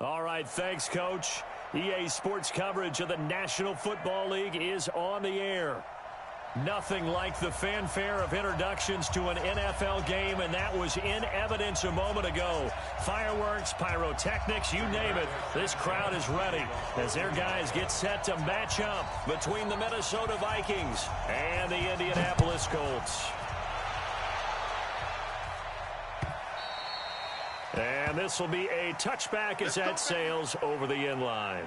All right, thanks, Coach. EA Sports coverage of the National Football League is on the air. Nothing like the fanfare of introductions to an NFL game, and that was in evidence a moment ago. Fireworks, pyrotechnics, you name it. This crowd is ready as their guys get set to match up between the Minnesota Vikings and the Indianapolis Colts. And this will be a touchback as that sails over the end line.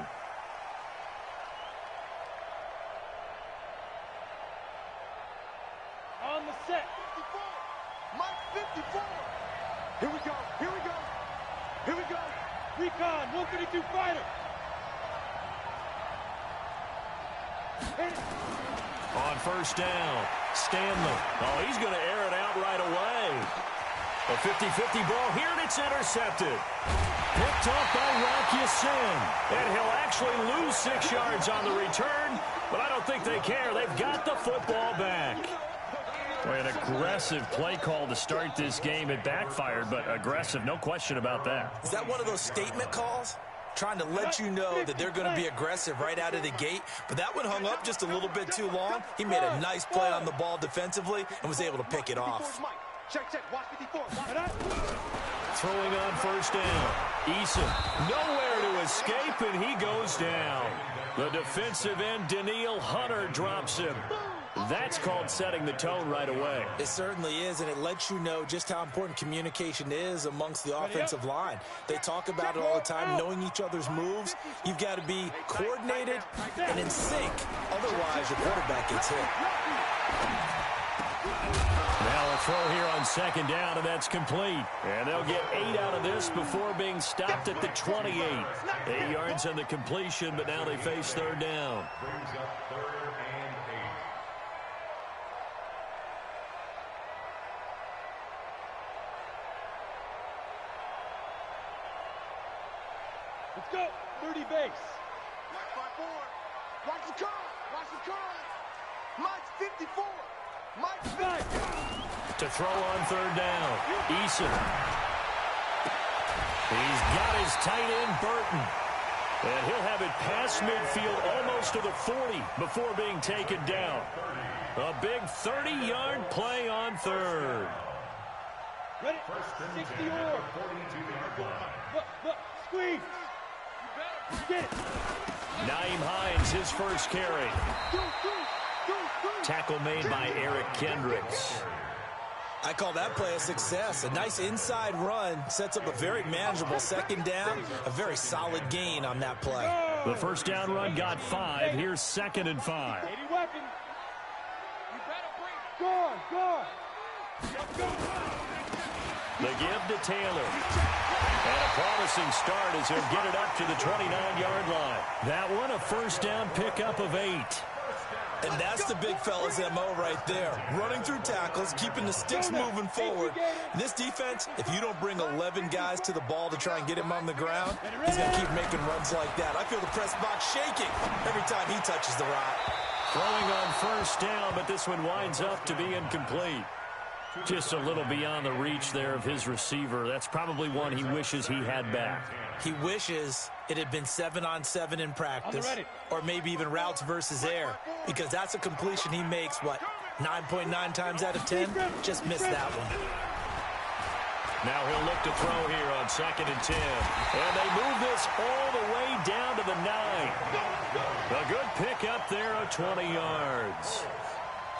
On the set. 54. Mike 54. Here we go. Here we go. Here we go. Recon, 152 fighter. On first down, Stanley. Oh, he's going to air it out right away. A 50-50 ball here, and it's intercepted. Picked off by Rock Ya-Sin. And he'll actually lose 6 yards on the return, but I don't think they care. They've got the football back. Boy, an aggressive play call to start this game. It backfired, but aggressive, no question about that. Is that one of those statement calls? Trying to let you know that they're going to be aggressive right out of the gate, but that one hung up just a little bit too long. He made a nice play on the ball defensively and was able to pick it off. Check, watch 54. Throwing on first down. Eason, nowhere to escape, and he goes down. The defensive end, Danielle Hunter, drops him. That's called setting the tone right away. It certainly is, and it lets you know just how important communication is amongst the offensive line. They talk about it all the time, knowing each other's moves. You've got to be coordinated and in sync. Otherwise, your quarterback gets hit. Now a throw here on second down, and that's complete. And they'll get 8 out of this before being stopped at the 28. 8 yards on the completion, but now they face third down. Let's go. 30 base. Mike 54. Watch the curl. Watch the curl. Mike's 54. Mike's 5. To throw on third down. Eason. He's got his tight end, Burton. And he'll have it past midfield almost to the 40 before being taken down. A big 30-yard play on third. Ready? 60 or. Look, squeeze. Get it. Naeem Hines, his first carry. Tackle made by Eric Kendricks. I call that play a success. A nice inside run sets up a very manageable second down. A very solid gain on that play. The first down run got 5. Here's 2nd and 5. 80 weapon. You better bring. Go. The give to Taylor. And a promising start as he'll get it up to the 29-yard line. That one, a first down pickup of 8. And that's the big fella's MO right there. Running through tackles, keeping the sticks moving forward. This defense, if you don't bring 11 guys to the ball to try and get him on the ground, he's going to keep making runs like that. I feel the press box shaking every time he touches the rock. Throwing on first down, but this one winds up to be incomplete. Just a little beyond the reach there of his receiver. That's probably one he wishes he had back. He wishes it had been 7-on-7 in practice, or maybe even routes versus air, because that's a completion he makes, 9.9 times out of 10? Just missed that one. Now he'll look to throw here on 2nd and 10. And they move this all the way down to the 9. A good pick up there of 20 yards.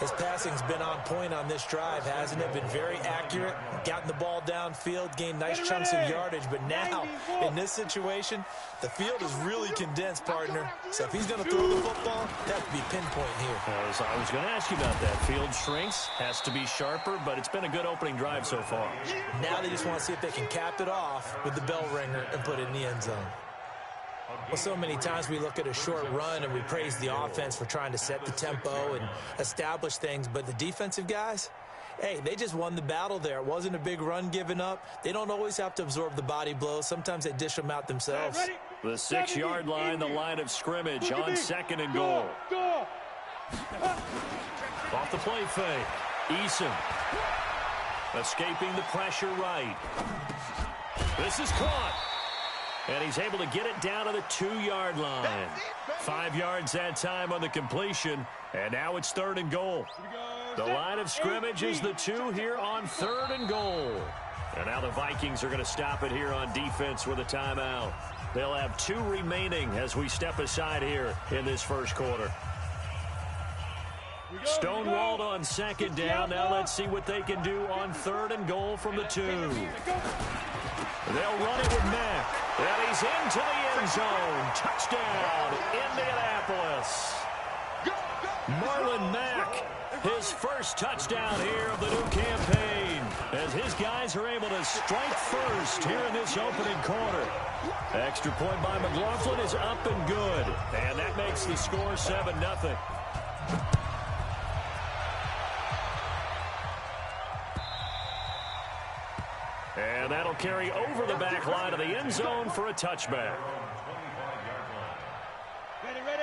His passing's been on point on this drive, hasn't it? Been very accurate, gotten the ball downfield, gained nice chunks of yardage. But now, in this situation, the field is really condensed, partner. So if he's going to throw the football, that would be pinpoint here. I was going to ask you about that. Field shrinks, has to be sharper, but it's been a good opening drive so far. Now they just want to see if they can cap it off with the bell ringer and put it in the end zone. Well, so many times we look at a short run and we praise the offense for trying to set the tempo and establish things, but the defensive guys, hey, they just won the battle there. It wasn't a big run given up. They don't always have to absorb the body blows. Sometimes they dish them out themselves. The 6-yard line, the line of scrimmage on 2nd and goal. Off the play fake. Eason escaping the pressure right. This is caught. And he's able to get it down to the 2-yard line. 5 yards that time on the completion. And now it's 3rd and goal. The line of scrimmage is the 2 here on 3rd and goal. And now the Vikings are going to stop it here on defense with a timeout. They'll have 2 remaining as we step aside here in this first quarter. Stonewalled on 2nd down. Now let's see what they can do on 3rd and goal from the 2. They'll run it with Mack. And he's into the end zone. Touchdown, Indianapolis. Marlon Mack, his first touchdown here of the new campaign, as his guys are able to strike first here in this opening quarter. Extra point by McLaughlin is up and good. And that makes the score 7-0. And that'll carry over the back line of the end zone for a touchback.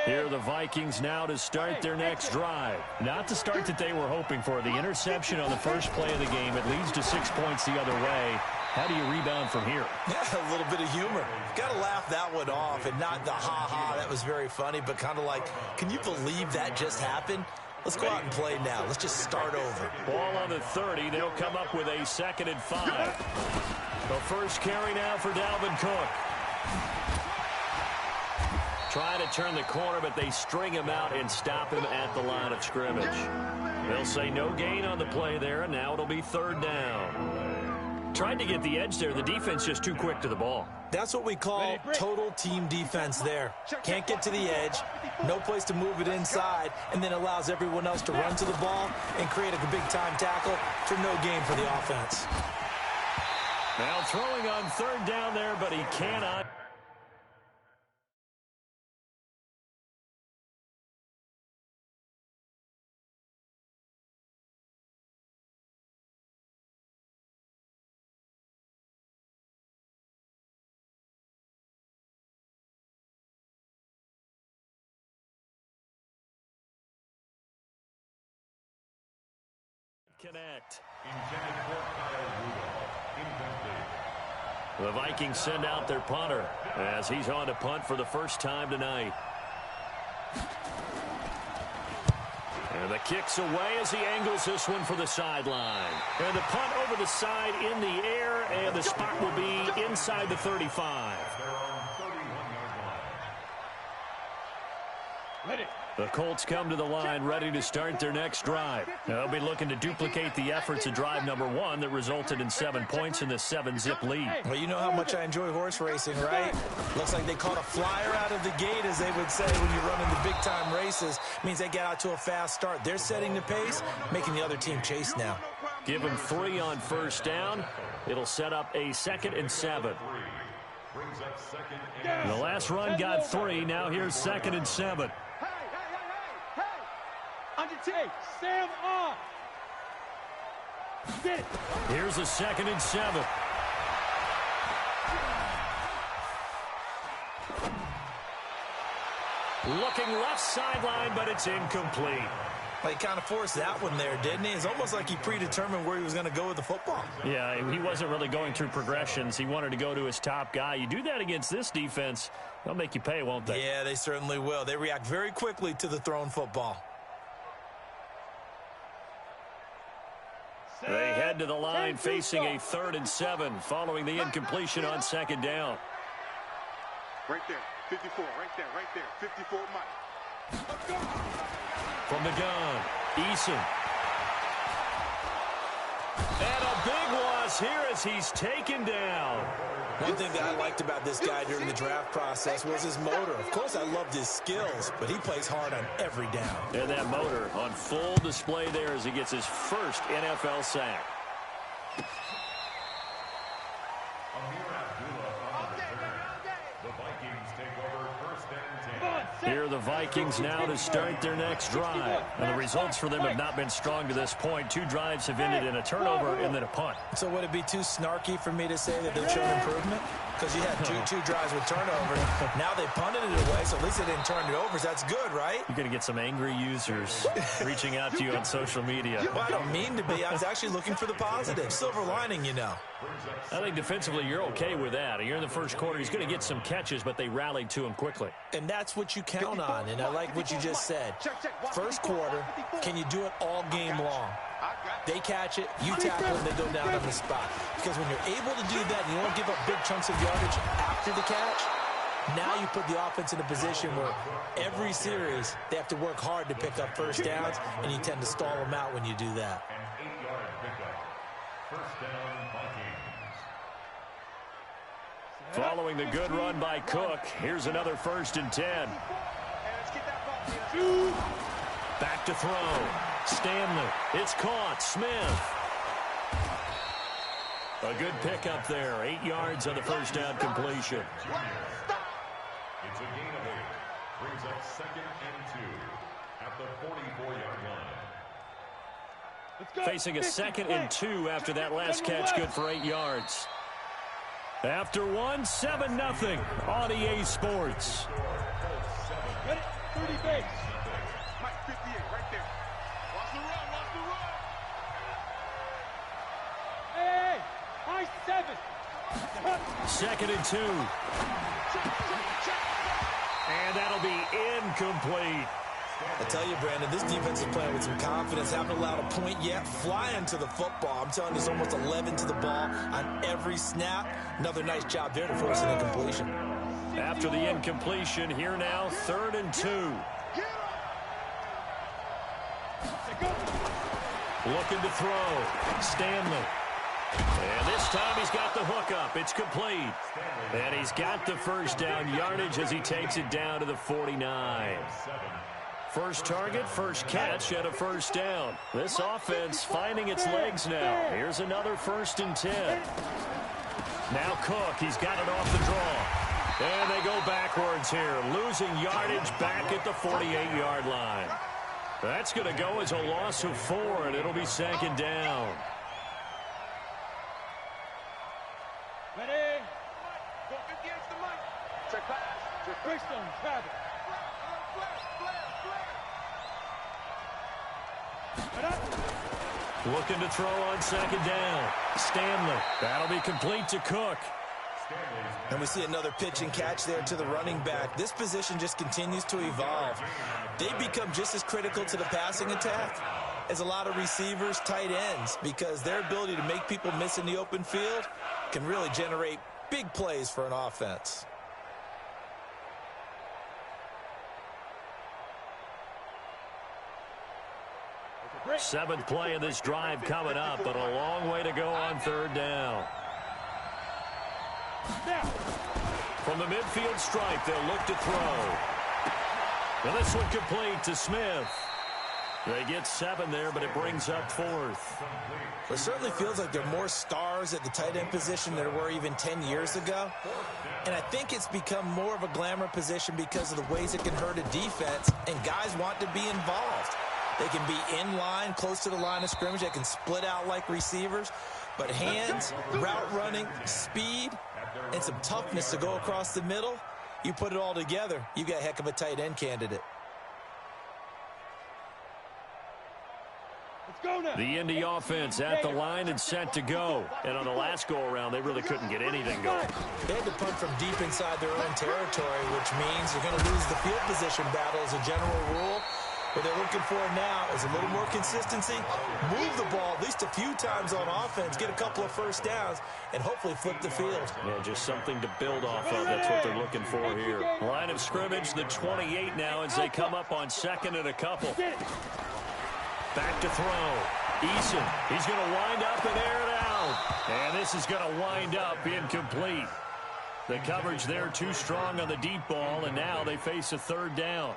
Here are the Vikings now to start their next drive. Not the start that they were hoping for. The interception on the first play of the game. It leads to 6 points the other way. How do you rebound from here? Yeah, a little bit of humor. Got to laugh that one off, and not the ha-ha. That was very funny, but kind of like, can you believe that just happened? Let's go out and play now. Let's just start over. Ball on the 30. They'll come up with a 2nd and 5. The first carry now for Dalvin Cook. Trying to turn the corner, but they string him out and stop him at the line of scrimmage. They'll say no gain on the play there, and now it'll be 3rd down. Tried to get the edge there. The defense just too quick to the ball. That's what we call total team defense there. Can't get to the edge, no place to move it inside, and then allows everyone else to run to the ball and create a big-time tackle for no gain for the offense. Now throwing on 3rd down there, but he cannot. Connect. The Vikings send out their punter as he's on to punt for the first time tonight. And the kick's away as he angles this one for the sideline. And the punt over the side in the air, and the spot will be inside the 35. The Colts come to the line ready to start their next drive. They'll be looking to duplicate the efforts of drive number 1 that resulted in 7 points in the 7-zip lead. Well, you know how much I enjoy horse racing, right? Looks like they caught a flyer out of the gate, as they would say when you run into big-time races. Means they get out to a fast start. They're setting the pace, making the other team chase now. Give them 3 on 1st down. It'll set up a 2nd and 7. The last run got 3. Now here's 2nd and 7. Undertake, Sam off. Sit. Here's a 2nd and 7. Looking left sideline, but it's incomplete. Well, he kind of forced that one there, didn't he? It's almost like he predetermined where he was going to go with the football. Yeah, he wasn't really going through progressions. He wanted to go to his top guy. You do that against this defense, they'll make you pay, won't they? Yeah, they certainly will. They react very quickly to the thrown football. They head to the line facing a 3rd and 7 following the incompletion on 2nd down. Right there, 54, right there, 54, Mike. From the gun, Eason. And a big loss here as he's taken down. One thing that I liked about this guy during the draft process was his motor. Of course, I loved his skills, but he plays hard on every down. And that motor on full display there as he gets his first NFL sack. Here are the Vikings now to start their next drive. And the results for them have not been strong to this point. 2 drives have ended in a turnover and then a punt. So would it be too snarky for me to say that they've shown improvement? Because you had two drives with turnovers. Now they punted it away, so at least they didn't turn it over. So that's good, right? You're going to get some angry users reaching out to you on social media. Well, I don't mean to be. I was actually looking for the positive. Silver lining, you know. I think defensively you're okay with that. Here in the first quarter, he's going to get some catches, but they rallied to him quickly. And that's what you count on, and I like what you just said. First quarter, can you do it all game long? They catch it, you tackle, and they go down on the spot. Because when you're able to do that and you don't give up big chunks of yardage after the catch, now you put the offense in a position where every series they have to work hard to pick up first downs, and you tend to stall them out when you do that. An 8-yard pickup. First down, Vikings. Following the good run by Cook, here's another 1st and 10. Back to throw. Stanley. It's caught. Smith. A good pickup there. 8 yards on the first down completion. It's a gain of 8. Brings up 2nd and 2 at the 44-yard line. Facing a 2nd and 2 after that last catch, good for 8 yards. After one, 7-0 on EA Sports. Ready? 30 base. Mike 58 right there. Watch the run, watch the run. Hey, high 7. 2nd and 2. And that'll be incomplete. I tell you, Brandon, this defense is playing with some confidence. Haven't allowed a point yet. Flying to the football. I'm telling you, it's almost 11 to the ball on every snap. Another nice job there to force an incompletion. After the incompletion, here now, 3rd and 2. Looking to throw. Stanley. And this time he's got the hook up. It's complete. And he's got the first down yardage as he takes it down to the 49. First target, first catch, and a first down. This offense finding its legs now. Here's another 1st and 10. Now Cook, he's got it off the draw. And they go backwards here, losing yardage back at the 48-yard line. That's going to go as a loss of 4, and it'll be 2nd down. Ready? Go against the mic. Check pass. Check Greystone, Travis. Looking to throw on 2nd down. Stanley. That'll be complete to Cook. And we see another pitch and catch there to the running back. This position just continues to evolve. They become just as critical to the passing attack as a lot of receivers, tight ends, because their ability to make people miss in the open field can really generate big plays for an offense. Seventh play of this drive coming up, but a long way to go on 3rd down. From the midfield stripe, they'll look to throw. And this one complete to Smith. They get 7 there, but it brings up 4th. It certainly feels like there are more stars at the tight end position than there were even 10 years ago. And I think it's become more of a glamour position because of the ways it can hurt a defense, and guys want to be involved. They can be in line, close to the line of scrimmage. They can split out like receivers. But hands, route running, speed, and some toughness to go across the middle, you put it all together, you got a heck of a tight end candidate. Let's go now. The Indy offense at the line and set to go. And on the last go-around, they really couldn't get anything going. They had to punt from deep inside their own territory, which means they're going to lose the field position battle as a general rule. What they're looking for now is a little more consistency, move the ball at least a few times on offense, get a couple of first downs, and hopefully flip the field. Yeah, just something to build off of. That's what they're looking for here. Line of scrimmage, the 28 now as they come up on 2nd and a couple. Back to throw. Eason, he's going to wind up and air it out. And this is going to wind up incomplete. The coverage there too strong on the deep ball, and now they face a 3rd down.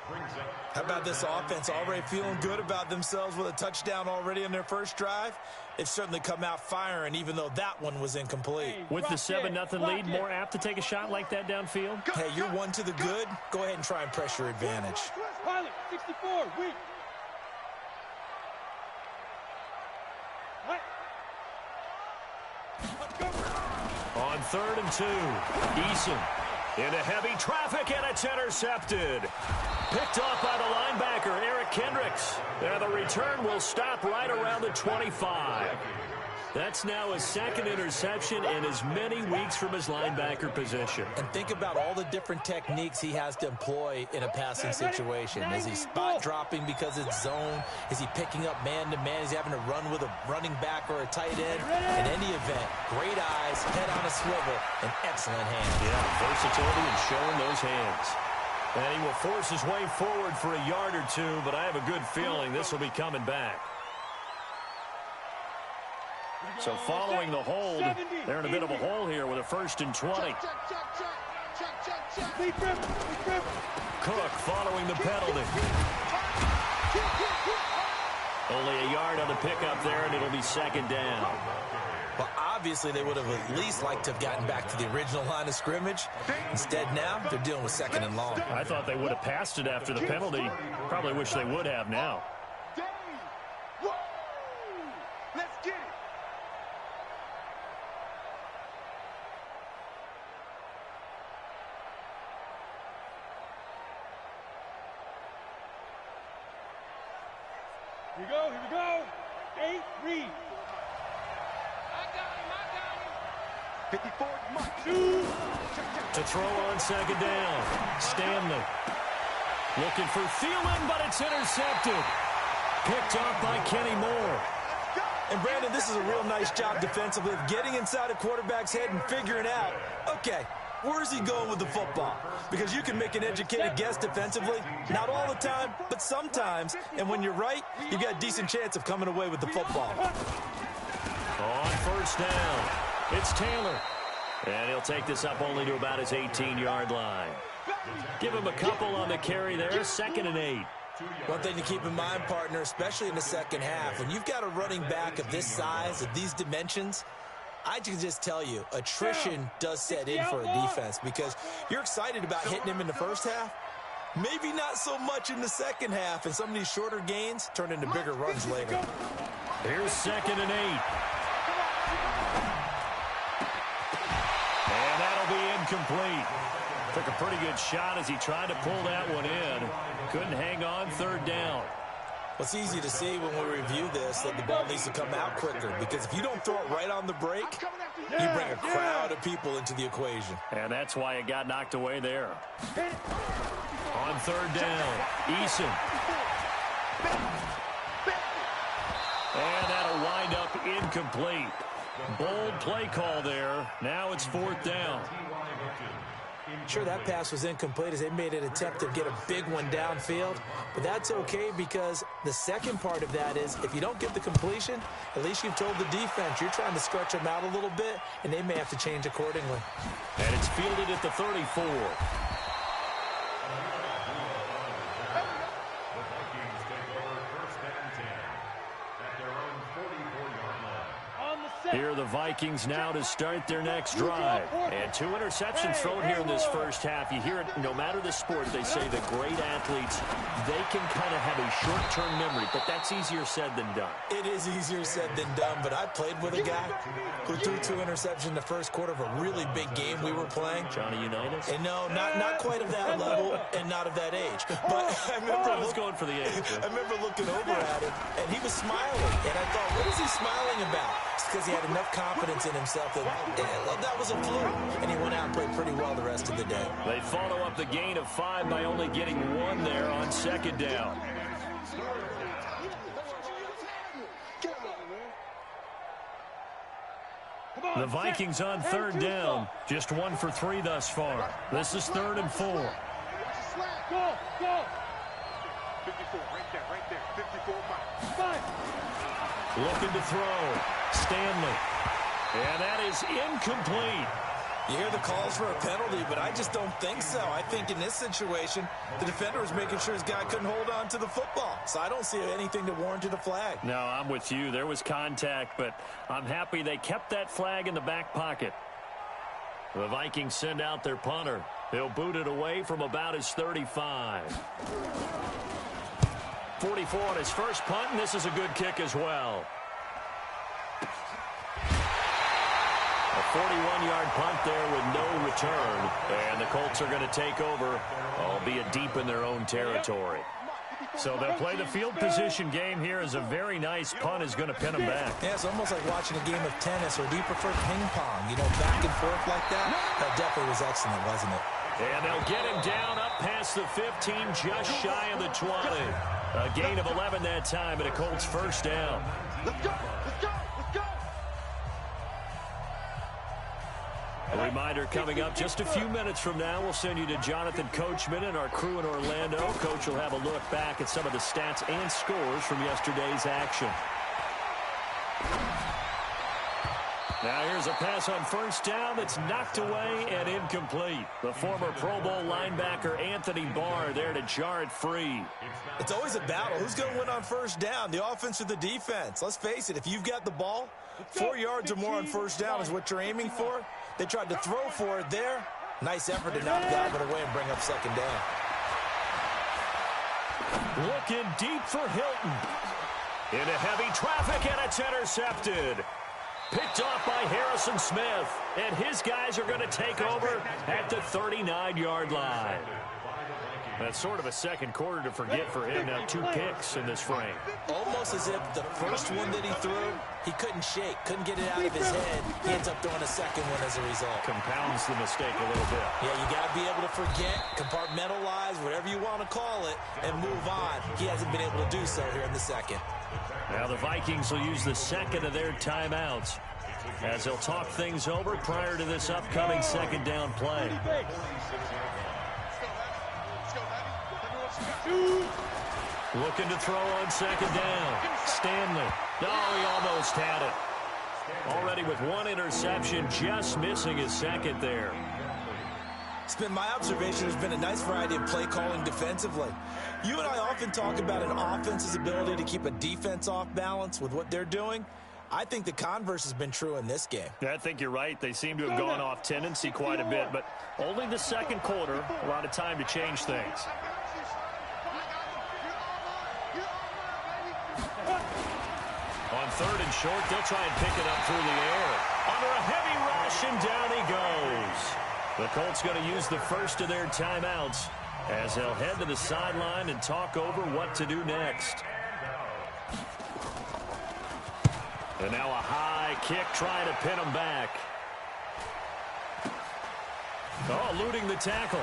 How about this offense already feeling good about themselves with a touchdown already in their first drive? They've certainly come out firing, even though that one was incomplete. With the 7-0 lead, more apt to take a shot like that downfield? Hey, you're one to the good. Go ahead and try and press your advantage. Pilot, 64, weak. On 3rd and 2, Eason into heavy traffic, and it's intercepted. Picked off by the linebacker, Eric Kendricks. And the return will stop right around the 25. That's now his second interception and as many weeks from his linebacker position. And think about all the different techniques he has to employ in a passing situation. Is he spot dropping because it's zone? Is he picking up man-to-man? Is he having to run with a running back or a tight end? In any event, great eyes, head on a swivel, and excellent hands. Yeah, versatility and showing those hands. And he will force his way forward for a yard or two, but I have a good feeling this will be coming back. So following the hold, they're in a bit of a hole here with a 1st and 20. Cook following the penalty. Only a yard on the pickup there, and it'll be 2nd down. Well, obviously, they would have at least liked to have gotten back to the original line of scrimmage. Instead, now, they're dealing with 2nd and long. I thought they would have passed it after the penalty. Probably wish they would have now. Let's get it. Here we go. 8, read. I got him. 54, Mike. To throw on 2nd down. Stanley. Looking for Thielen, but it's intercepted. Picked off by Kenny Moore. And, Brandon, this is a real nice job defensively of getting inside a quarterback's head and figuring out, okay, where's he going with the football? Because you can make an educated guess defensively, not all the time, but sometimes. And when you're right, you got a decent chance of coming away with the football. On 1st down, it's Taylor. And he'll take this up only to about his 18-yard line. Give him a couple on the carry there, 2nd and 8. One thing to keep in mind, partner, especially in the second half, when you've got a running back of this size, of these dimensions, I can just tell you, attrition does set in for a defense because you're excited about hitting him in the first half. Maybe not so much in the second half, and some of these shorter gains turn into bigger runs later. Here's 2nd and 8. And that'll be incomplete. Took a pretty good shot as he tried to pull that one in. Couldn't hang on, 3rd down. Well, it's easy to see when we review this that the ball needs to come out quicker because if you don't throw it right on the break, you bring a crowd of people into the equation. And that's why it got knocked away there. On 3rd down, Eason. And that'll wind up incomplete. Bold play call there. Now it's 4th down. Sure, that pass was incomplete as they made an attempt to get a big one downfield, but that's okay because the second part of that is if you don't get the completion, at least you've told the defense you're trying to stretch them out a little bit, and they may have to change accordingly. And it's fielded at the 34. Here are the Vikings now to start their next drive. And 2 interceptions thrown here in this first half. You hear it, no matter the sport, they say the great athletes, they can kind of have a short-term memory, but that's easier said than done. It is easier said than done, but I played with a guy who threw 2 interceptions in the first quarter of a really big game we were playing. Johnny Unitas? And no, not quite of that level and not of that age. But I remember going for the age. I remember looking over at him, and he was smiling. And I thought, what is he smiling about? It's because he had enough confidence in himself that was a fluke. And he went out and played pretty well the rest of the day. They follow up the gain of 5 by only getting 1 there on 2nd down. The Vikings on 3rd down. Just 1 for 3 thus far. This is 3rd and 4. Go, go. 54, right there. 54, Mike. Looking to throw. Stanley. And that is incomplete. You hear the calls for a penalty, but I just don't think so. I think in this situation, the defender was making sure his guy couldn't hold on to the football. So I don't see anything to warrant a flag. No, I'm with you. There was contact, but I'm happy they kept that flag in the back pocket. The Vikings send out their punter. He'll boot it away from about his 35. 44 on his first punt, and this is a good kick as well. A 41-yard punt there with no return. And the Colts are going to take over, albeit deep in their own territory. So they'll play the field position game here as a very nice punt is going to pin them back. Yeah, it's almost like watching a game of tennis, or do you prefer ping pong? You know, back and forth like that? That definitely was excellent, wasn't it? And they'll get him down up past the 15, just shy of the 20. A gain of 11 that time, and a Colts first down. Let's go! Let's go! Let's go! A reminder coming up just a few minutes from now, we'll send you to Jonathan Coachman and our crew in Orlando. Coach will have a look back at some of the stats and scores from yesterday's action. Now here's a pass on first down that's knocked away and incomplete. The former Pro Bowl linebacker Anthony Barr there to jar it free. It's always a battle. Who's going to win on first down, the offense or the defense? Let's face it, if you've got the ball, 4 yards or more on first down is what you're aiming for. They tried to throw for it there. Nice effort to knock that one away and bring up second down. Looking deep for Hilton. Into heavy traffic, and it's intercepted. Picked off by Harrison Smith. And his guys are going to take over at the 39-yard line. That's sort of a second quarter to forget for him. Now 2 picks in this frame. Almost as if the first one that he threw, he couldn't shake, couldn't get it out of his head. He ends up throwing a second one as a result. Compounds the mistake a little bit. Yeah, you got to be able to forget, compartmentalize, whatever you want to call it, and move on. He hasn't been able to do so here in the second. Now the Vikings will use the second of their timeouts as they'll talk things over prior to this upcoming second down play. Looking to throw on second down. Stanley. Oh, he almost had it. Already with 1 interception, just missing his second there. It's been my observation there's been a nice variety of play calling defensively. You and I often talk about an offense's ability to keep a defense off balance with what they're doing. I think the converse has been true in this game. I think you're right. They seem to have gone off tendency quite a bit, but only the second quarter, a lot of time to change things. On third and short, they'll try and pick it up through the air. Under a heavy rush, and down he goes. The Colts going to use the first of their timeouts as they'll head to the sideline and talk over what to do next. And now a high kick trying to pin him back. Oh, eluding the tackle.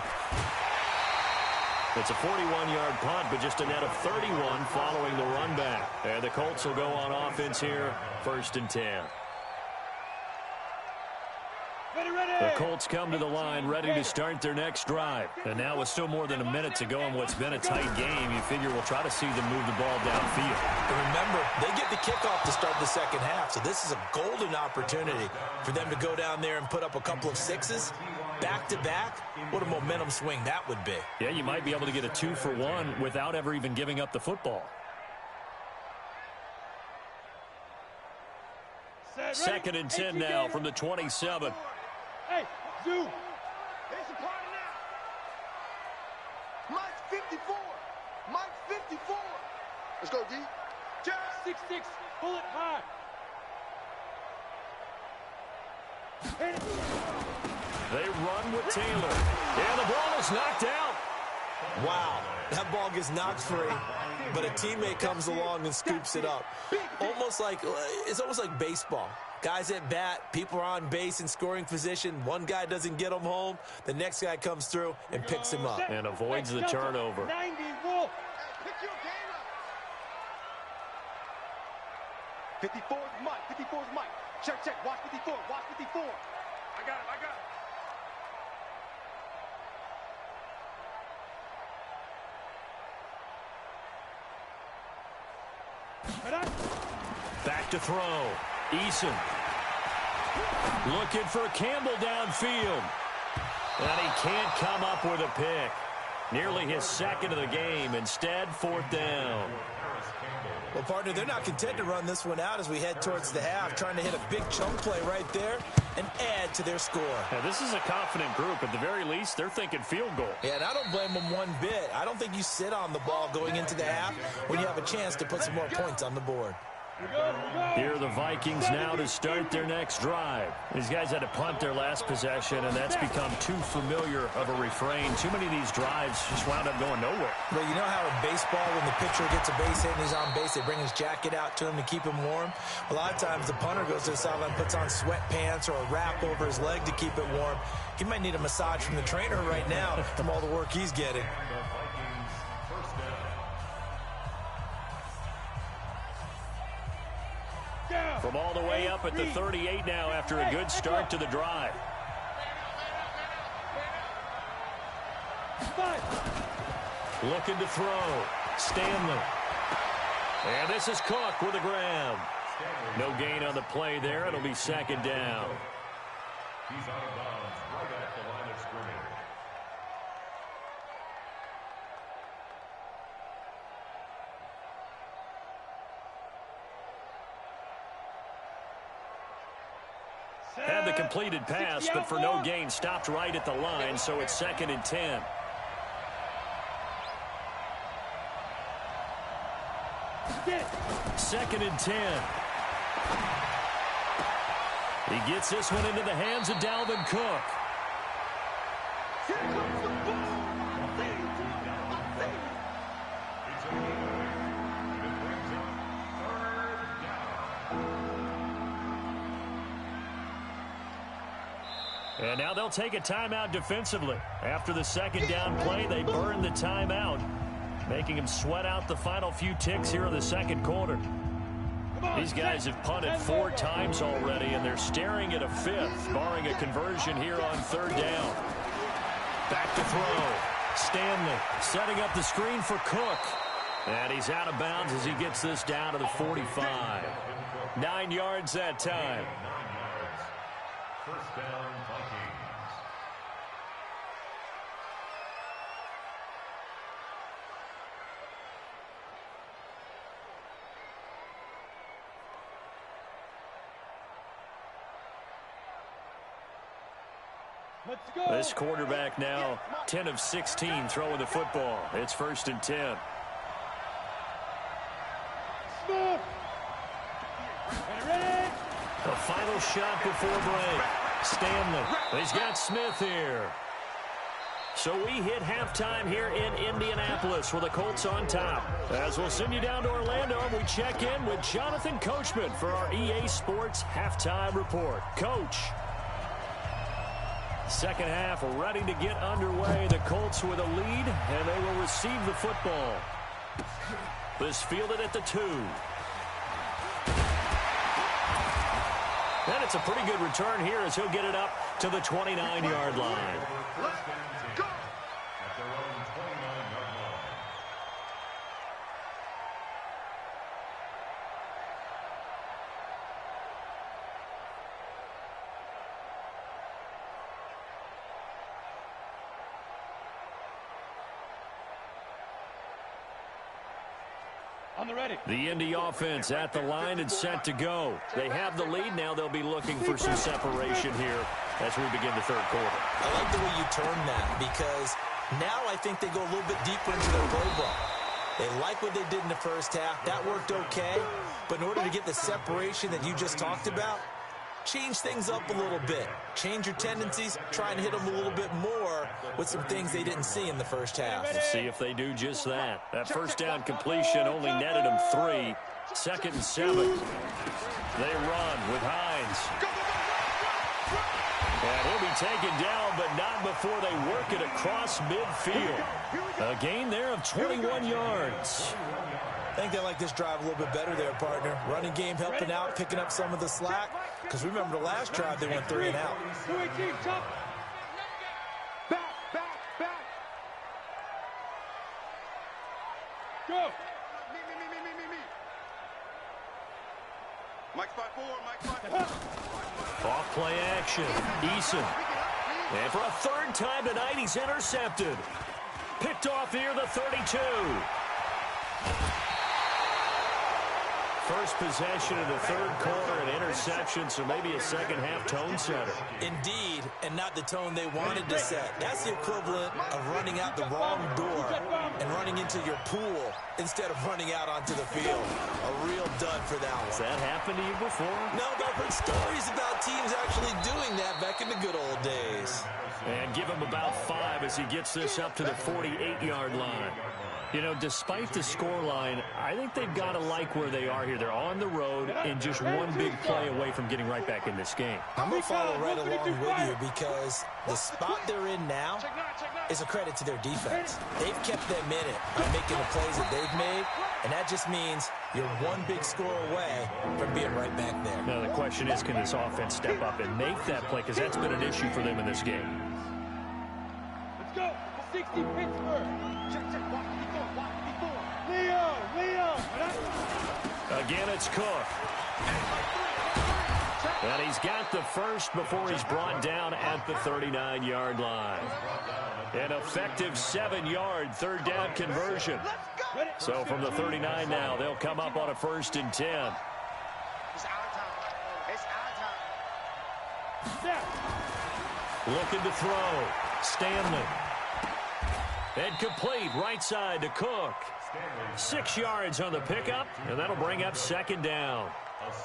It's a 41-yard punt, but just a net of 31 following the run back. And the Colts will go on offense here, 1st and 10. The Colts come to the line ready to start their next drive. And now with still more than a minute to go in what's been a tight game, you figure we'll try to see them move the ball downfield. And remember, they get the kickoff to start the second half, so this is a golden opportunity for them to go down there and put up a couple of sixes. Back-to-back, what a momentum swing that would be. Yeah, you might be able to get a 2-for-1 without ever even giving up the football. Second and 10 now from the 27. Hey, Zoo. There's a party now. Mike's 54. Mike's 54. Let's go, D. 6-6. Pull it high. They run with Taylor. And the ball is knocked out. Wow, that ball gets knocked free, but a teammate comes along and scoops it up. It's almost like baseball. Guys at bat, people are on base in scoring position. One guy doesn't get him home. The next guy comes through and picks him up. And avoids the turnover. 90 Wolf. Pick your game up. 54 is Mike. 54 is Mike. Check. Watch 54. Watch 54. I got him. Back to throw. Eason. Looking for Campbell downfield. And he can't come up with a pick. Nearly his second of the game. Instead, 4th down. Well, partner, they're not content to run this one out as we head towards the half, trying to hit a big chunk play right there and add to their score. Now, this is a confident group. At the very least, they're thinking field goal. Yeah, and I don't blame them one bit. I don't think you sit on the ball going into the half when you have a chance to put some more points on the board. Here are the Vikings now to start their next drive. These guys had to punt their last possession, and that's become too familiar of a refrain. Too many of these drives just wound up going nowhere. But you know how in baseball, when the pitcher gets a base hit and he's on base, they bring his jacket out to him to keep him warm? A lot of times the punter goes to the sideline, puts on sweatpants or a wrap over his leg to keep it warm. He might need a massage from the trainer right now from all the work he's getting. From all the way up at the 38 now after a good start to the drive. Looking to throw. Stanley. And this is Cook with a grab. No gain on the play there. It'll be second down. He's out of bounds right at the line of scrimmage. Had the completed pass, but for no gain, stopped right at the line, so it's 2nd and 10. Second and 10. He gets this one into the hands of Dalvin Cook. Here comes the ball. It's a gain of 8, and it brings up 3rd down. And now they'll take a timeout defensively. After the second down play, they burn the timeout, making him sweat out the final few ticks here in the second quarter. These guys have punted 4 times already, and they're staring at a 5th, barring a conversion here on 3rd down. Back to throw. Stanley setting up the screen for Cook. And he's out of bounds as he gets this down to the 45. 9 yards that time. 9 yards. First down, Vikings. Let's go. This quarterback now 10 of 16 throwing the football. It's 1st and 10. Smith. Ready? The final shot before break. Stanley. He's got Smith here. So we hit halftime here in Indianapolis with the Colts on top. As we'll send you down to Orlando, we check in with Jonathan Coachman for our EA Sports Halftime Report. Coach. Second half ready to get underway. The Colts with a lead, and they will receive the football. This fielded at the 2. And it's a pretty good return here as he'll get it up to the 29-yard line. First and 10 at their own 29-yard line. On the ready. The Indy offense at the line and set to go. They have the lead. Now they'll be looking for some separation here as we begin the 3rd quarter. I like the way you turn that, because now I think they go a little bit deeper into their play ball. They like what they did in the first half. That worked okay. But in order to get the separation that you just talked about, change things up a little bit. Change your tendencies. Try and hit them a little bit more with some things they didn't see in the first half. We'll see if they do just that. That first down completion only netted them 3. 2nd and 7. They run with Hines. And he'll be taken down, but not before they work it across midfield. A gain there of 21 yards. I think they like this drive a little bit better there, partner. Running game helping out, picking up some of the slack. Because remember the last drive, they went 3 and out. 218, top. Back. Go. Me. Mike spot 4, Mike spot 4. Off play action. Eason. And for a 3rd time tonight, he's intercepted. Picked off here, the 32. first possession of the third quarter, an interception, so maybe a second-half tone setter. Indeed, and not the tone they wanted to set. That's the equivalent of running out the wrong door and running into your pool instead of running out onto the field. A real dud for that one. Has that happened to you before? No, but I've heard stories about teams actually doing that back in the good old days. And give him about 5 as he gets this up to the 48-yard line. You know, despite the scoreline, I think they've got to like where they are here. They're on the road and just one big play away from getting right back in this game. I'm going to follow right along with you because the spot they're in now is a credit to their defense. They've kept them in it by making the plays that they've made, and that just means you're one big score away from being right back there. Now, the question is, can this offense step up and make that play? Because that's been an issue for them in this game. Let's go. 60 Pittsburgh. Check, watch before. Leo. Again, it's Cook. And he's got the first before he's brought down at the 39-yard line. An effective 7-yard third down conversion. So from the 39 now, they'll come up on a 1st and 10. It's our time. It's our time. Looking to throw. Stanley. And complete right side to Cook. 6 yards on the pickup, and that'll bring up 2nd down.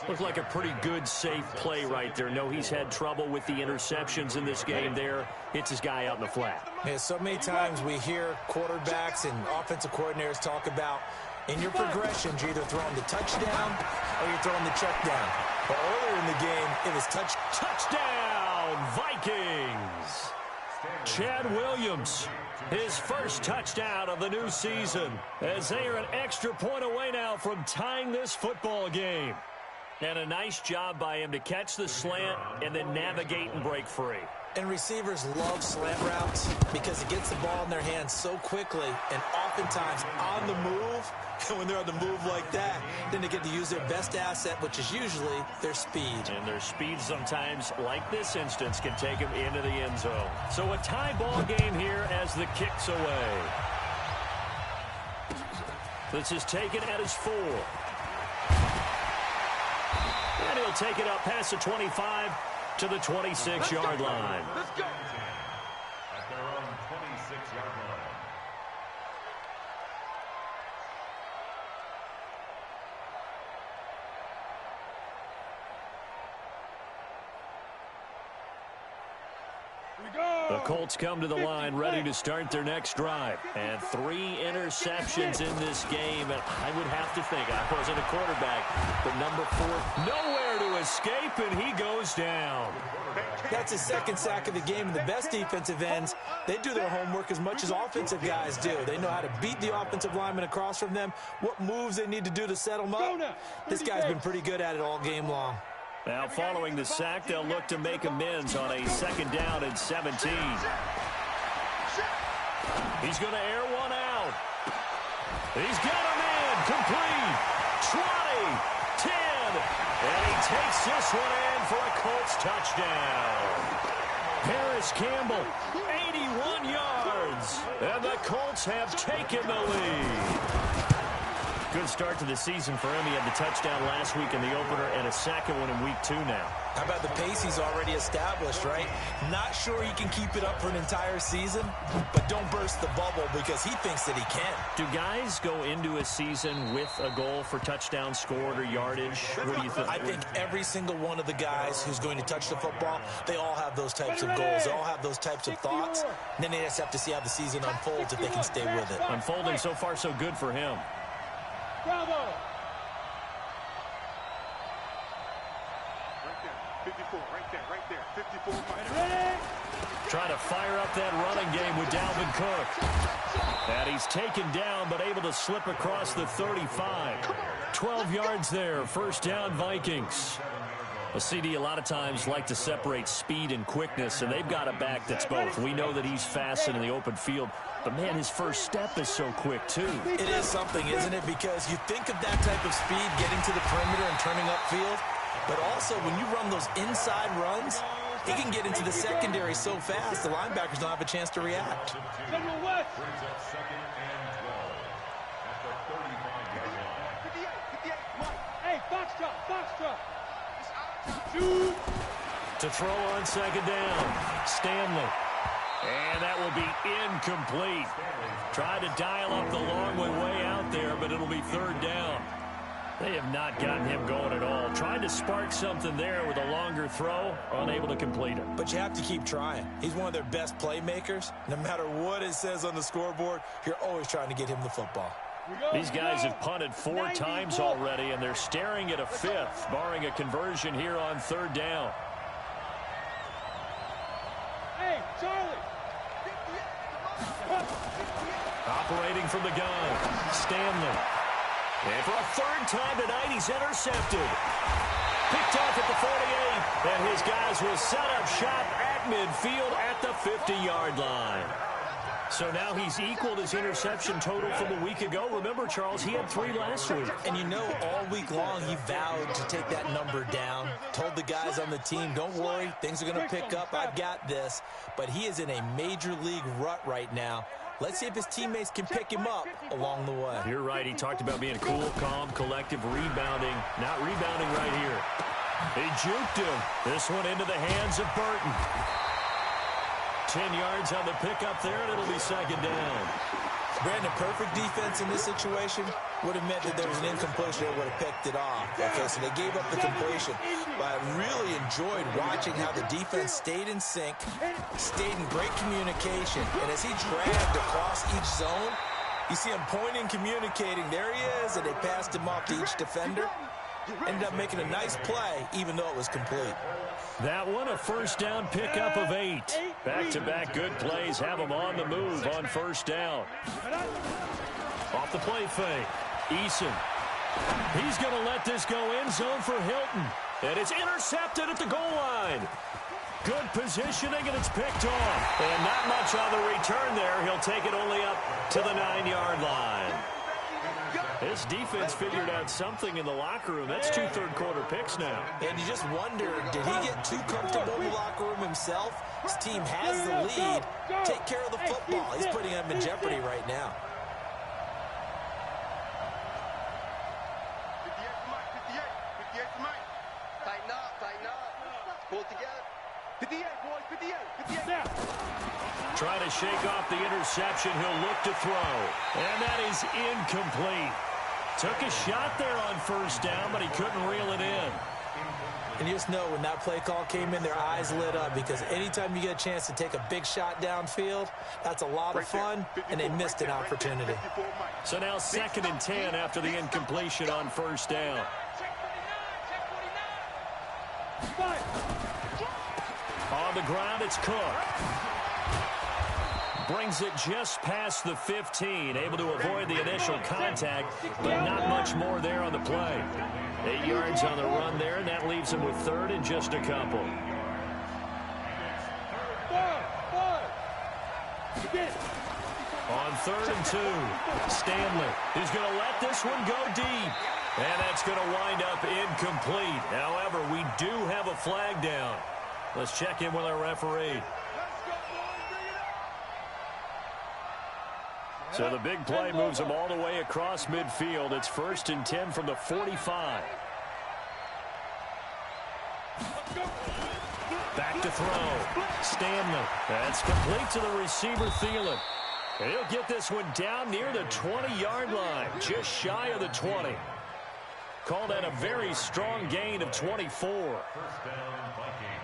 Looked like a pretty good, safe play right there. No, he's had trouble with the interceptions in this game there. Hits his guy out in the flat. Yeah, so many times we hear quarterbacks and offensive coordinators talk about in your progressions, you're either throwing the touchdown or you're throwing the check down. But earlier in the game, it was touchdown, Vikings. Chad Williams, his first touchdown of the new season, as they are an extra point away now from tying this football game. And a nice job by him to catch the slant and then navigate and break free. And receivers love slant routes because it gets the ball in their hands so quickly and oftentimes on the move. And when they're on the move like that, then they get to use their best asset, which is usually their speed. And their speed sometimes, like this instance, can take them into the end zone. So a tie ball game here as the kick's away. This is taken at his 4. And he'll take it up past the 25 to the 26-yard line. Let's go. At their own 26-yard line. The Colts come to the line ready to start their next drive. And 3 interceptions in this game. And I would have to think, I wasn't a quarterback, but number 4, nowhere to escape, and he goes down. That's his 2nd sack of the game, and the best defensive ends, they do their homework as much as offensive guys do. They know how to beat the offensive lineman across from them, what moves they need to do to set them up. This guy's been pretty good at it all game long. Now, following the sack, they'll look to make amends on a 2nd down and 17. He's going to air one out. He's got him in. Complete. 20. 10. And he takes this one in for a Colts touchdown. Harris Campbell, 81 yards. And the Colts have taken the lead. Good start to the season for him. He had the touchdown last week in the opener and a second one in week 2 now. How about the pace he's already established, right? Not sure he can keep it up for an entire season, but don't burst the bubble because he thinks that he can. Do guys go into a season with a goal for touchdown scored or yardage? What do you think? I think every single one of the guys who's going to touch the football, they all have those types of goals. They all have those types of thoughts. And then they just have to see how the season unfolds if they can stay with it. Unfolding so far so good for him. Bravo. Right there. 54, right there. 54. Ready? Trying to fire up that running game with Dalvin Cook. And he's taken down, but able to slip across the 35. 12 yards there, 1st down Vikings. A CD a lot of times like to separate speed and quickness, and they've got a back that's both. We know that he's fast in the open field, but, man, his first step is so quick, too. It is something, isn't it? Because you think of that type of speed getting to the perimeter and turning upfield, but also when you run those inside runs, he can get into the secondary so fast the linebackers don't have a chance to react. General West. Brings up 2nd and 12 at the 35-yard line. 58, Hey, box drop. Shoot. To throw on second down. Stanley. And that will be incomplete. Tried to dial up the long way out there, but it'll be third down. They have not gotten him going at all. Tried to spark something there with a longer throw, unable to complete it. But you have to keep trying. He's one of their best playmakers. No matter what it says on the scoreboard, you're always trying to get him the football. These guys have punted 4 times already, and they're staring at a 5th, barring a conversion here on third down. Hey, Charlie. Operating from the gun, Stanley. And for a third time tonight, he's intercepted. Picked off at the 48, and his guys will set up shop at midfield at the 50-yard line. So now he's equaled his interception total from a week ago. Remember, Charles, he had 3 last week. And you know, all week long he vowed to take that number down. Told the guys on the team, don't worry, things are going to pick up. I've got this. But he is in a major league rut right now. Let's see if his teammates can pick him up along the way. You're right. He talked about being cool, calm, collective, rebounding. Not rebounding right here. He juked him. This one into the hands of Burton. 10 yards on the pickup there, and it'll be second down. Brandon, perfect defense in this situation would have meant that there was an incompletion. They would have picked it off. Okay, so they gave up the completion. But I really enjoyed watching how the defense stayed in sync, stayed in great communication. And as he dragged across each zone, you see him pointing, communicating. There he is, and they passed him off to each defender. Ended up making a nice play, even though it was complete. That one, a first down pickup of 8. Back-to-back good plays have him on the move on first down. Off the play fake, Eason. He's going to let this go end zone for Hilton. And it's intercepted at the goal line. Good positioning, and it's picked off. And not much on the return there. He'll take it only up to the 9-yard line. This defense figured out something in the locker room. That's 2 third-quarter picks now. And you just wonder, did he get too comfortable in the locker room himself? His team has the lead. Take care of the football. He's putting him in jeopardy right now. 58 to Mike. Tighten up. Pull it together. 58, boys, 58 now. Trying to shake off the interception. He'll look to throw. And that is incomplete. Took a shot there on first down, but he couldn't reel it in. And you just know when that play call came in, their eyes lit up, because anytime you get a chance to take a big shot downfield, that's a lot of fun, and they missed an opportunity. So now 2nd and 10 after the incompletion on first down. On the ground, it's Cook. Brings it just past the 15, able to avoid the initial contact, but not much more there on the play. 8 yards on the run there, and that leaves him with 3rd and just a couple. On 3rd and 2, Stanley, who's going to let this one go deep. And that's going to wind up incomplete. However, we do have a flag down. Let's check in with our referee. So the big play moves them all the way across midfield. It's 1st and 10 from the 45. Back to throw. Stanley. That's complete to the receiver, Thielen. And he'll get this one down near the 20-yard line, just shy of the 20. Call that a very strong gain of 24. First down, Vikings.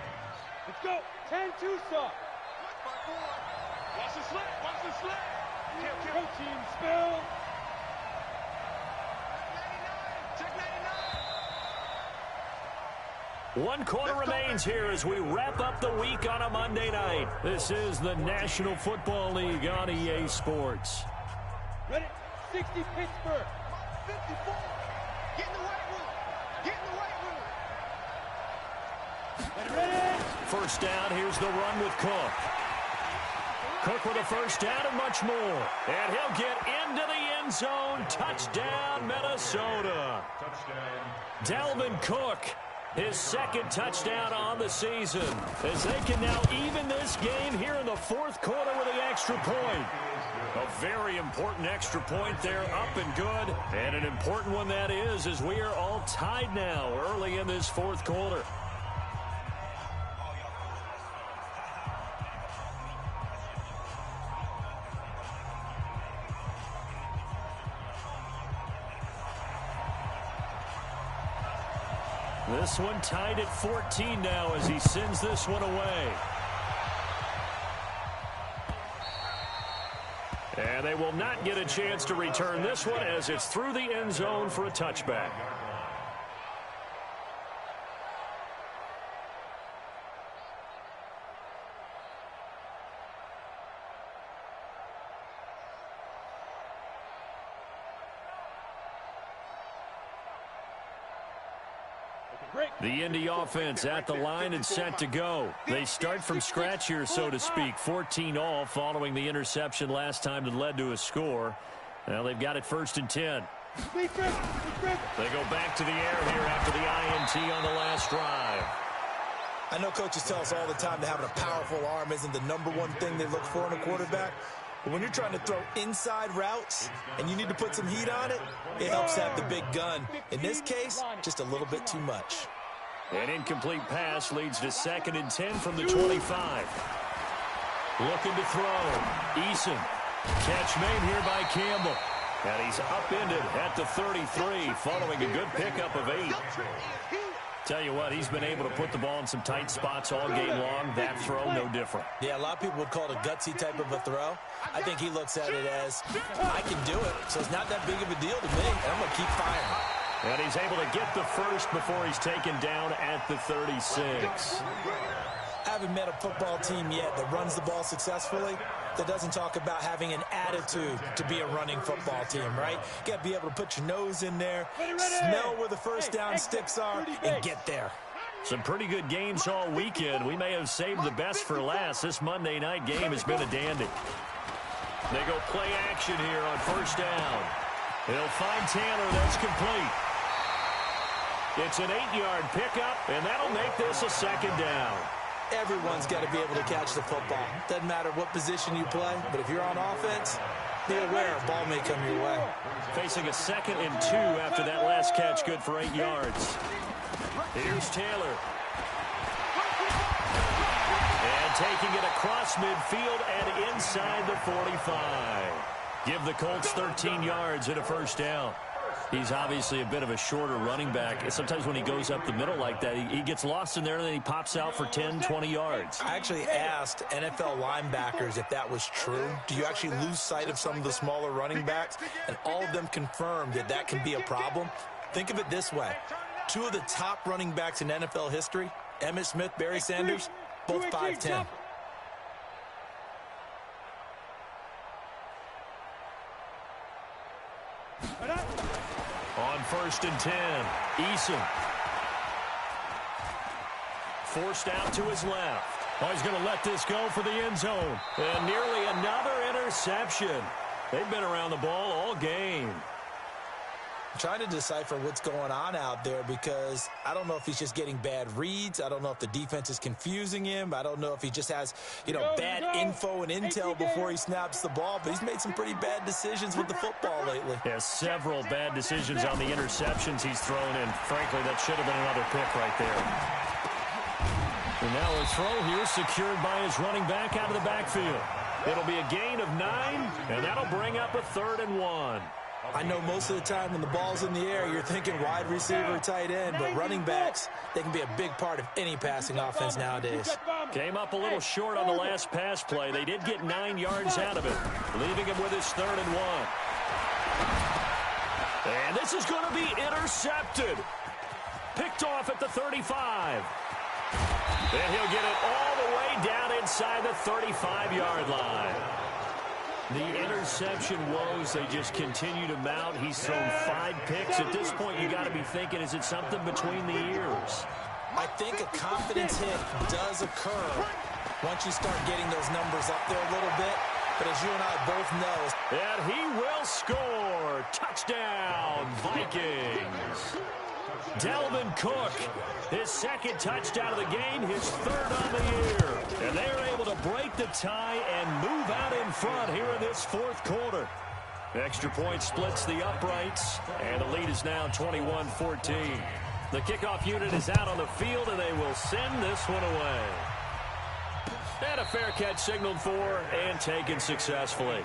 Let's go. 10 Tucson. Watch the slit. Watch the slit. Protein spill. Check 99. 1 quarter remains here as we wrap up the week on a Monday night. This is the National Football League on EA Sports. Ready? 60 Pittsburgh. 54. Get in the weight room. Get in the weight room. Ready? First down, here's the run with Cook. Cook with a first down and much more. And he'll get into the end zone. Touchdown, Minnesota. Touchdown. Dalvin Cook His second touchdown on the season, as they can now even this game here in the fourth quarter with the extra point. A very important extra point there, up and good. And an important one that is, as we are all tied now early in this fourth quarter. This one tied at 14 now as he sends this one away. And they will not get a chance to return this one as it's through the end zone for a touchback. The Indy offense at the line and set to go. They start from scratch here, so to speak. 14 all following the interception last time that led to a score. Now they've got it 1st and 10. They go back to the air here after the INT on the last drive. I know coaches tell us all the time that having a powerful arm isn't the number one thing they look for in a quarterback. But when you're trying to throw inside routes and you need to put some heat on it, it helps have the big gun. In this case, just a little bit too much. An incomplete pass leads to 2nd and 10 from the 25. Looking to throw. Eason. Catch made here by Campbell. And he's upended at the 33 following a good pickup of 8. Tell you what, he's been able to put the ball in some tight spots all game long. That throw, no different. Yeah, a lot of people would call it a gutsy type of a throw. I think he looks at it as, I can do it, so it's not that big of a deal to me, and I'm going to keep firing. And he's able to get the first before he's taken down at the 36. I haven't met a football team yet that runs the ball successfully that doesn't talk about having an attitude to be a running football team, right? You got to be able to put your nose in there, smell where the first down sticks are, and get there. Some pretty good games all weekend. We may have saved the best for last. This Monday night game has been a dandy. They go play action here on 1st down. He'll find Taylor. That's complete. It's an 8-yard pickup, and that'll make this a 2nd down. Everyone's got to be able to catch the football. Doesn't matter what position you play, but if you're on offense, be aware a ball may come your way. Facing a 2nd and 2 after that last catch, good for 8 yards. Here's Taylor. And taking it across midfield and inside the 45. Give the Colts 13 yards and a 1st down. He's obviously a bit of a shorter running back. Sometimes when he goes up the middle like that, he gets lost in there, and then he pops out for 10, 20 yards. I actually asked NFL linebackers if that was true. Do you actually lose sight of some of the smaller running backs? And all of them confirmed that that can be a problem. Think of it this way. 2 of the top running backs in NFL history, Emmitt Smith, Barry Sanders, both 5'10". On 1st and 10, Eason. Forced out to his left. Oh, he's going to let this go for the end zone. And nearly another interception. They've been around the ball all game. I'm trying to decipher what's going on out there because I don't know if he's just getting bad reads. I don't know if the defense is confusing him. I don't know if he just has, bad info and intel before he snaps the ball. But he's made some pretty bad decisions with the football lately. Yeah, several bad decisions on the interceptions he's thrown in. Frankly, that should have been another pick right there. And now a throw here secured by his running back out of the backfield. It'll be a gain of 9, and that'll bring up a 3rd and 1. I know most of the time when the ball's in the air, you're thinking wide receiver, tight end, but running backs, they can be a big part of any passing offense nowadays. Came up a little short on the last pass play. They did get 9 yards out of it, leaving him with his 3rd and 1. And this is going to be intercepted. Picked off at the 35. And he'll get it all the way down inside the 35-yard line. The interception woes, they just continue to mount. He's thrown 5 picks. At this point, you got to be thinking, is it something between the ears? I think a confidence hit does occur once you start getting those numbers up there a little bit. But as you and I both know. And he will score. Touchdown, Vikings. Dalvin Cook, his second touchdown of the game, his third on the year. And they're able to break the tie and move out in front here in this fourth quarter. Extra point splits the uprights, and the lead is now 21-14. The kickoff unit is out on the field, and they will send this one away. And a fair catch signaled for and taken successfully.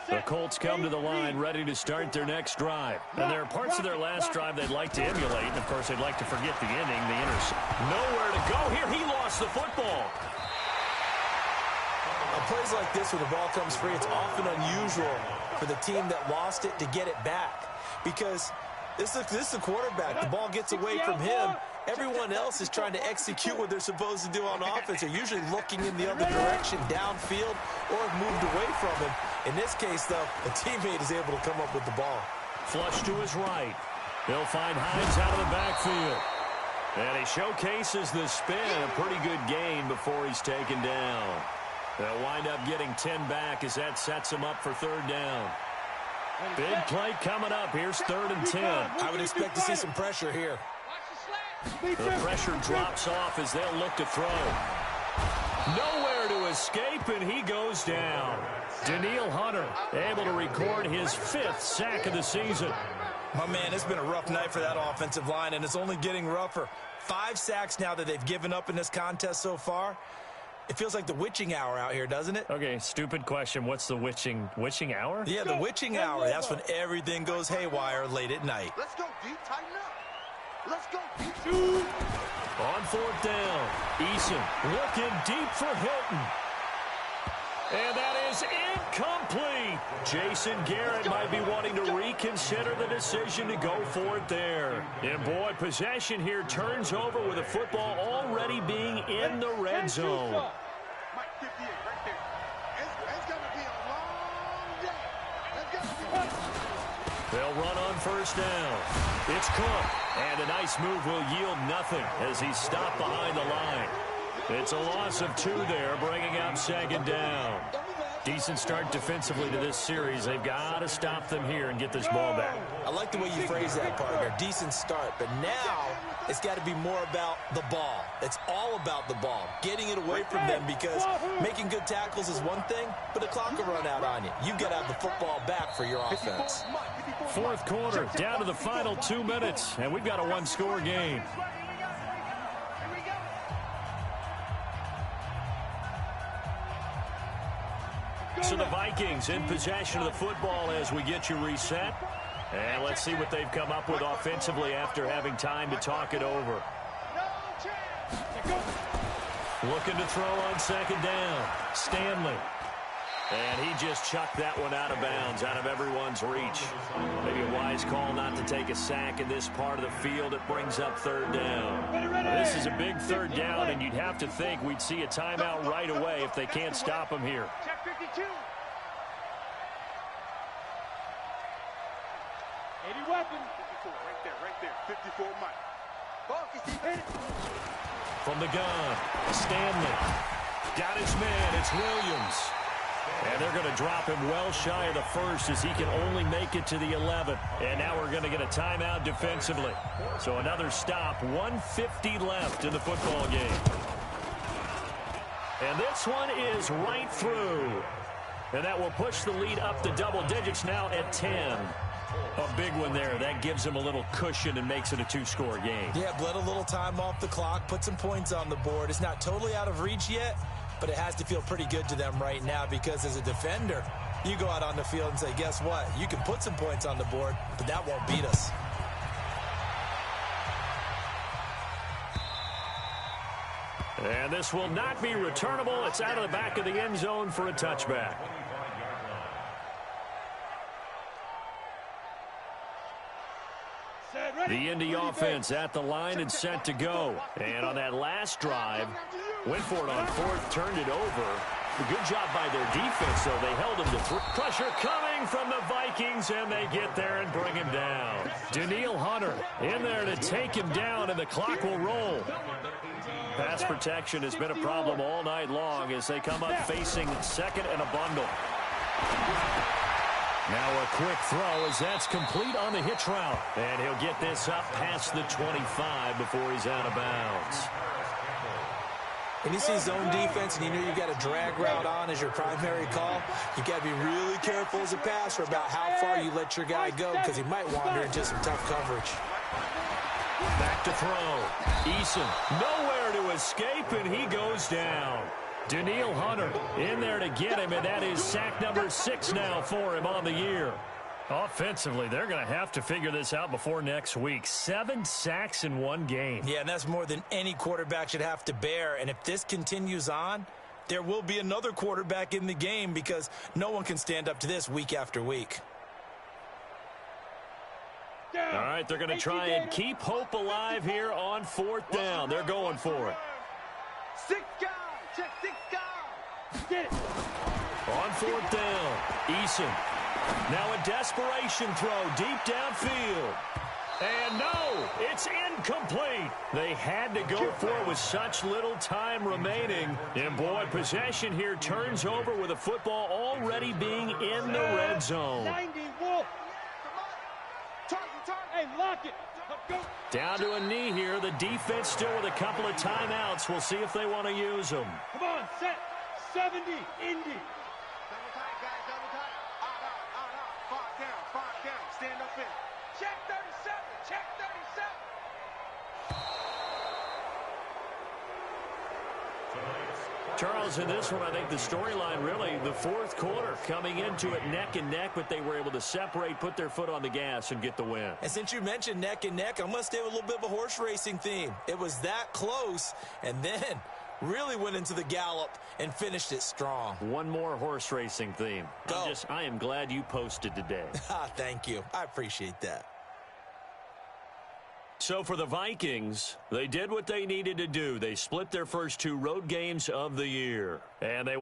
The Colts come to the line ready to start their next drive. And there are parts of their last drive they'd like to emulate. And, of course, they'd like to forget the inning, the intercept. Nowhere to go here. He lost the football. On plays like this where the ball comes free, it's often unusual for the team that lost it to get it back. Because this is the quarterback. The ball gets away from him. Everyone else is trying to execute what they're supposed to do on offense. They're usually looking in the other direction, downfield, or have moved away from him. In this case, though, a teammate is able to come up with the ball. Flush to his right. They'll find Hines out of the backfield. And he showcases the spin. A pretty good gain before he's taken down. They'll wind up getting 10 back as that sets him up for third down. Big play coming up. Here's 3rd and 10. I would expect to see some pressure here. The pressure drops off as they'll look to throw. Nowhere to escape, and he goes down. Danielle Hunter able to record his 5th sack of the season. My man, it's been a rough night for that offensive line, and it's only getting rougher. 5 sacks now that they've given up in this contest so far. It feels like the witching hour out here, doesn't it? Okay, stupid question. What's the witching hour? Yeah, the witching hour. That's when everything goes haywire late at night. Let's go, D. Tighten up. Let's go, D. On 4th down, Eason looking deep for Hilton. And that is incomplete. Jason Garrett might be wanting to reconsider the decision to go for it there. And, boy, possession here turns over with the football already being in the red zone. Mike 58 right there. It's going to be a long day. It's going to be. They'll run on 1st down. It's Cook. And a nice move will yield nothing as he's stopped behind the line. It's a loss of 2 there, bringing up 2nd down. Decent start defensively to this series. They've got to stop them here and get this ball back. I like the way you phrase that, partner. Decent start. But now it's got to be more about the ball. It's all about the ball. Getting it away from them, because making good tackles is one thing, but the clock will run out on you. You've got to have the football back for your offense. 4th quarter, down to the final 2 minutes, and we've got a 1-score game. So the Vikings in possession of the football as we get you reset. And let's see what they've come up with offensively after having time to talk it over. Looking to throw on 2nd down. Stanley. And he just chucked that one out of bounds, out of everyone's reach. Maybe a wise call not to take a sack in this part of the field. It brings up 3rd down. This is a big 3rd down, and you'd have to think we'd see a timeout right away if they can't stop him here. Check 52. 80 weapon. 54 right there. 54 Mike. From the gun, Stanley. Got his man. It's Williams. And they're going to drop him well shy of the 1st as he can only make it to the 11th. And now we're going to get a timeout defensively. So another stop, 1:50 left in the football game. And this one is right through. And that will push the lead up to double digits now at 10. A big one there. That gives them a little cushion and makes it a 2-score game. Yeah, bled a little time off the clock, put some points on the board. It's not totally out of reach yet, but it has to feel pretty good to them right now, because as a defender, you go out on the field and say, guess what? You can put some points on the board, but that won't beat us. And this will not be returnable. It's out of the back of the end zone for a touchback. The Indy offense at the line and set to go. And on that last drive, went for it on 4th, turned it over. A good job by their defense, though. They held him to 3. Pressure coming from the Vikings, and they get there and bring him down. Danielle Hunter in there to take him down, and the clock will roll. Pass protection has been a problem all night long as they come up facing 2nd and a bundle. Now a quick throw as that's complete on the hitch route. And he'll get this up past the 25 before he's out of bounds. When you see zone defense and you know you've got a drag route on as your primary call, you got to be really careful as a passer about how far you let your guy go because he might wander into some tough coverage. Back to throw. Eason nowhere to escape, and he goes down. Daniil Hunter in there to get him, and that is sack number 6 now for him on the year. Offensively, they're going to have to figure this out before next week. 7 sacks in one game. Yeah, and that's more than any quarterback should have to bear. And if this continues on, there will be another quarterback in the game because no one can stand up to this week after week. All right, they're going to try and keep hope alive here on 4th down. They're going for it. 6 guys. Check 6 guys. Get it. On 4th down, Eason. Now a desperation throw deep downfield. And no, it's incomplete. They had to go for it with such little time remaining. And boy, possession here turns over with the football already being in the red zone. 90 Wolf. Hey, lock it. Go. Down to a knee here. The defense still with a couple of timeouts. We'll see if they want to use them. Come on, set. 70, Indy. Double tight, guys, double tight. Out. 5 down. Stand up in. Check 37. Check 37. Charles, in this one, I think the storyline really, the 4th quarter, coming into it neck and neck, but they were able to separate, put their foot on the gas, and get the win. And since you mentioned neck and neck, I'm going to stay with a little bit of a horse racing theme. It was that close, and then really went into the gallop and finished it strong. One more horse racing theme. Go. I am glad you posted today. Thank you. I appreciate that. So for the Vikings, they did what they needed to do. They split their first 2 road games of the year. And they